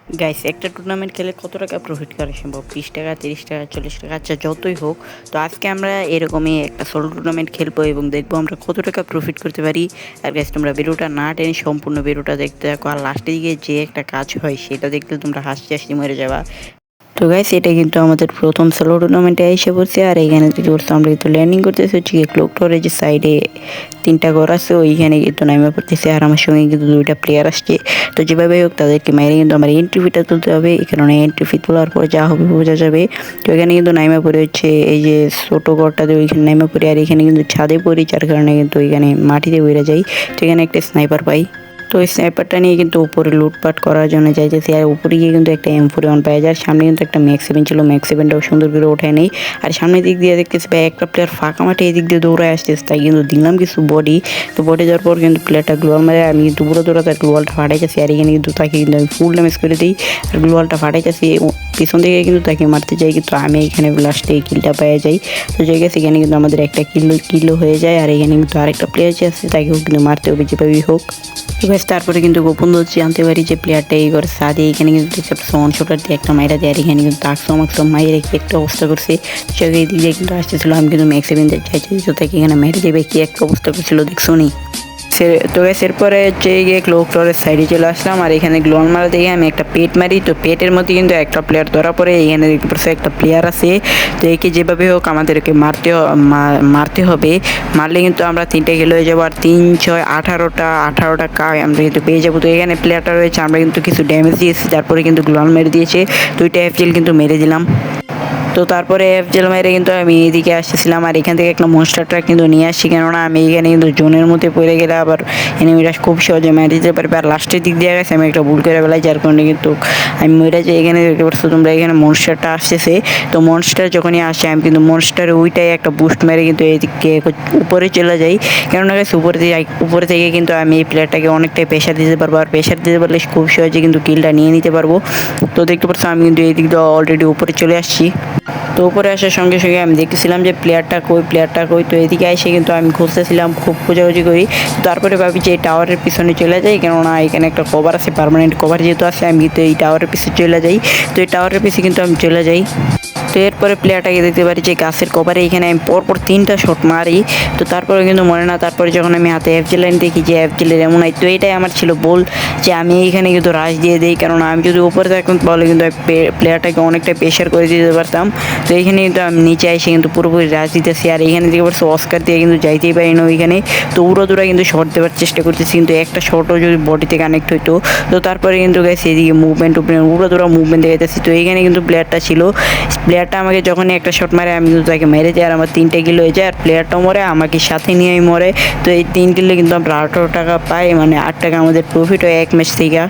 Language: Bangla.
গাইস একটা টুর্নামেন্ট খেলে কত টাকা প্রফিট করা সম্ভব? 20 টাকা, 30 টাকা, 40 টাকা, আচ্ছা যতই হোক। তো আজকে আমরা এরকমই একটা সোলো টুর্নামেন্ট খেলবো এবং দেখবো আমরা কত টাকা প্রফিট করতে পারি। আর গাইস তোমরা ভিডিওটা না টেনে সম্পূর্ণ ভিডিওটা দেখতে থাকো, আর লাস্টে দিকে যে একটা কাজ হয় সেটা দেখলে তোমরা হাসতে হাসতে মরে যাবা। তো গাইস এটা কিন্তু আমাদের প্রথম সোলো টুর্নামেন্টে এসে পড়ছে, আর এইখানে দেখতে পাচ্ছ আমরা কিন্তু ল্যান্ডিং করতেছি হচ্ছে কি ক্লক টাওয়ারের যে সাইডে 3টা ঘর আছে ওইখানে কিন্তু নামে পড়তেছে, আর আমার সঙ্গে কিন্তু 2টা প্লেয়ার আসছে। তো যেভাবে হোক তাদেরকে মাইরে কিন্তু আমার এন্ট্রি ফিটা তুলতে হবে, এই কারণে এন্ট্রি ফি তোলার পরে যা হবে বোঝা যাবে। তো এখানে কিন্তু নাইমা পড়ে হচ্ছে এই যে ছোটো ঘরটাতে, ওইখানে নাইমা পড়ে, আর এখানে কিন্তু ছাদে পড়ি, যার কারণে কিন্তু ওইখানে মাটিতে বেড়ে যাই। তো এখানে একটা স্নাইপার পাই, তো এই স্নাইপারটা নিয়ে কিন্তু উপরে লুটপাট করার জন্য যাইতেছি, আর উপরে গিয়ে কিন্তু একটা M41 পাই যায়। সামনে কিন্তু একটা ম্যাক্স 7 ছিল, ম্যাক্স 7টাও সুন্দর করে ওঠায় নেই। আর সামনের দিক দিয়ে দেখতেছি ভাই একটা প্লেয়ার ফাঁকা মাঠে এই দিক দিয়ে দৌড়ায় আসতেছে, তাই কিন্তু দিলাম কিছু বডি। তো বডি যাওয়ার পর কিন্তু প্লেয়ারটা গ্লোয়াল মারে, আমি কিন্তু পুরো দৌড়াতে আর গ্লোয়ালটা ফাটাই যাচ্ছি, আর এখানে কিন্তু তাকে কিন্তু আমি ফুল ড্যামেজ করে দিই, আর গ্লোয়ালটা ফাটাই যাচ্ছি। পিছন থেকে কিন্তু তাকে মারতে যাই, কিন্তু আমি এখানে লাস্টে কিলটা পেয়ে যাই। তো জায়গা সেখানে কিন্তু আমাদের একটা কিলো হয়ে যায়, আর এখানে কিন্তু আরেকটা প্লেয়ার যে আছে তাকেও কিন্তু মারতে হবে যেভাবেই হোক। তারপরে কিন্তু গোপন জানতে পারি যে প্লেয়ারটা এই করে সাদে এখানে কিন্তু ওয়ান শটার দিয়ে একটা মাইরা দেয়, আর এখানে কিন্তু তাকসম মাইরে রেখে একটা অবস্থা করছে। সেখানে এই দিক দিয়ে কিন্তু আসতেছিল, আমি কিন্তু ম্যাক্স 7 চাইছি, তো তাকে এখানে মেরে দেবে কি একটা অবস্থা করছিল দেখছো নি। তো এরপরে হচ্ছে গিয়ে ক্লক টাওয়ারের সাইডে চলে আসলাম, আর এখানে গ্লোন মারা দেখে আমি একটা পেট মারি। তো পেটের মধ্যে কিন্তু একটা প্লেয়ার ধরা পড়ে, এখানে দেখতে পাচ্ছি একটা প্লেয়ার আছে। তো একে যেভাবে হোক আমাদেরকে মারতে হবে, মারলে কিন্তু আমরা 3টা কিল হয়ে যাবো, আর 3 6 18টা আমরা কিন্তু পেয়ে যাবো। তো এখানে প্লেয়ারটা রয়েছে, আমরা কিন্তু কিছু ড্যামেজ দিয়েছি, তারপরে কিন্তু গ্লোন মেরে দিয়েছে, 2টা FGL কিন্তু মেরে দিলাম। তো তারপরে FGL মেরে কিন্তু আমি এদিকে আসতেছিলাম, আর এখান থেকে একটা মনস্টার ট্রাক কিন্তু নিয়ে আসছি, কেননা আমি এখানে কিন্তু জোনের মধ্যে পড়ে গেলে আবার এনিমিরা খুব সহজে মেরে দিতে পারবে। আর লাস্টের দিক দিয়ে গেছে আমি একটা ভুল করে ফেলাই, যার কারণে কিন্তু আমি মরে যাই। এখানে দেখতে পাচ্ছ তোমরা, এখানে মনস্টারটা আসতেছে। তো মনস্টার যখনই আসে আমি কিন্তু মনস্টারে ওইটাই একটা বুস্ট মেরে কিন্তু এদিকে উপরে চলে যাই, কেননা গেছে উপরে থেকে কিন্তু আমি এই প্লেয়ারটাকে অনেকটাই প্রেশার দিতে পারবো, আর প্রেশার দিতে পারলে খুব সহজে কিন্তু কিলটা নিয়ে নিতে পারবো। তো দেখতে পাচ্ছ আমি কিন্তু এই দিক দিয়ে অলরেডি উপরে চলে আসছি। তো উপরে আসার সঙ্গে সঙ্গে আমি দেখতেছিলাম যে প্লেয়ারটা কই। তো এদিকে এসে কিন্তু আমি খুঁজতেছিলাম, খুব খোঁজাখুঁজি করি। তারপরে ভাবি যে এই টাওয়ারের পিছনে চলে যাই, কেননা এখানে একটা কভার আছে, পার্মানেন্ট কভার যেহেতু আছে, আমি কিন্তু এই টাওয়ারের পিছনে চলে যাই। তো এই টাওয়ারের পিছনে কিন্তু আমি চলে যাই। তো এরপরে প্লেয়ারটাকে দেখতে পারি যে গাছের কভারে এখানে আমি পরপর 3টা শট মারি। তো তারপরে কিন্তু মনে না, তারপরে যখন আমি হাতে FGL দেখি যে FGL এমন হয়, তো এটাই আমার ছিল বল যে আমি এইখানে কিন্তু রাশ দিয়ে দিই, কারণ আমি যদি উপরে থাকতাম তাহলে কিন্তু প্লেয়ারটাকে অনেকটা প্রেশার করে দিতে পারতাম। তো এইখানে কিন্তু আমি নিচে এসে কিন্তু পুরোপুরি রাশ দিতেছি, আর এইখানে দেখতে পাচ্ছি অস্কার দিয়ে কিন্তু যাইতেই পারি না ওইখানে। তো দৌড়া কিন্তু শট দেওয়ার চেষ্টা করতেছি, কিন্তু একটা শটও যদি বডিতে কানেক্ট হইতো। তো তারপরে কিন্তু গেছে এদিকে মুভমেন্ট মুভমেন্ট দেখাইতেছি। তো এইখানে কিন্তু প্লেয়ারটা ছিল, প্লেয়ারটা আমাকে যখনই একটা শট মারে আমি কিন্তু তাকে মেরে যাই, আর আমার 3টা কিল হয়ে যায়, আর প্লেয়ারটাও মরে, আমাকে সাথে নিয়েই মরে। তো এই 3 কিলে কিন্তু আমরা 18 টাকা পাই, মানে 8 টাকা আমাদের প্রফিট হয় এক ম্যাচ থেকে।